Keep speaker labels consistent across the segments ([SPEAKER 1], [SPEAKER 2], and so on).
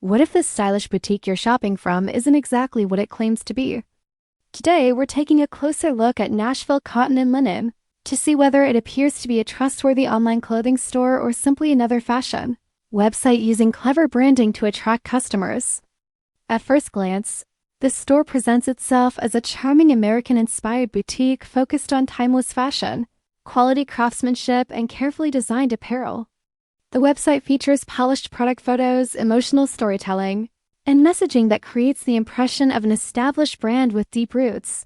[SPEAKER 1] What if this stylish boutique you're shopping from isn't exactly what it claims to be? Today, we're taking a closer look at Nashville Cotton and Linen to see whether it appears to be a trustworthy online clothing store or simply another fashion website using clever branding to attract customers. At first glance, this store presents itself as a charming American-inspired boutique focused on timeless fashion, quality craftsmanship, and carefully designed apparel. The website features polished product photos, emotional storytelling, and messaging that creates the impression of an established brand with deep roots.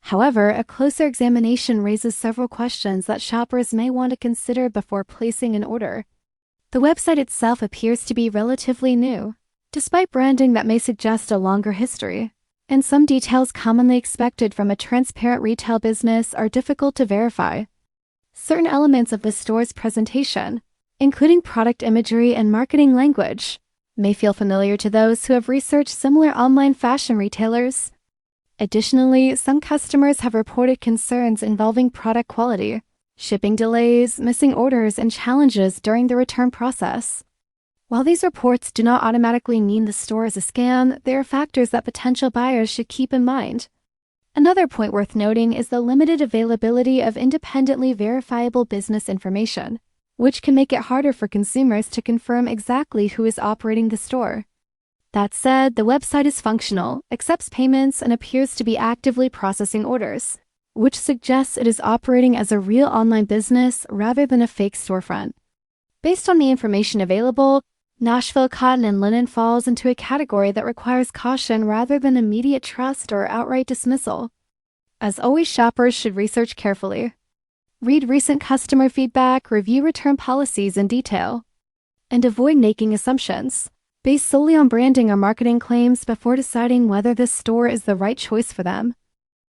[SPEAKER 1] However, a closer examination raises several questions that shoppers may want to consider before placing an order. The website itself appears to be relatively new, despite branding that may suggest a longer history, and some details commonly expected from a transparent retail business are difficult to verify. Certain elements of the store's presentation, including product imagery and marketing language, may feel familiar to those who have researched similar online fashion retailers. Additionally, some customers have reported concerns involving product quality, shipping delays, missing orders, and challenges during the return process. While these reports do not automatically mean the store is a scam, there are factors that potential buyers should keep in mind. Another point worth noting is the limited availability of independently verifiable business information, which can make it harder for consumers to confirm exactly who is operating the store. That said, the website is functional, accepts payments, and appears to be actively processing orders, which suggests it is operating as a real online business rather than a fake storefront. Based on the information available, Nashville Cotton and Linen falls into a category that requires caution rather than immediate trust or outright dismissal. As always, shoppers should research carefully. Read recent customer feedback, review return policies in detail, and avoid making assumptions based solely on branding or marketing claims before deciding whether this store is the right choice for them.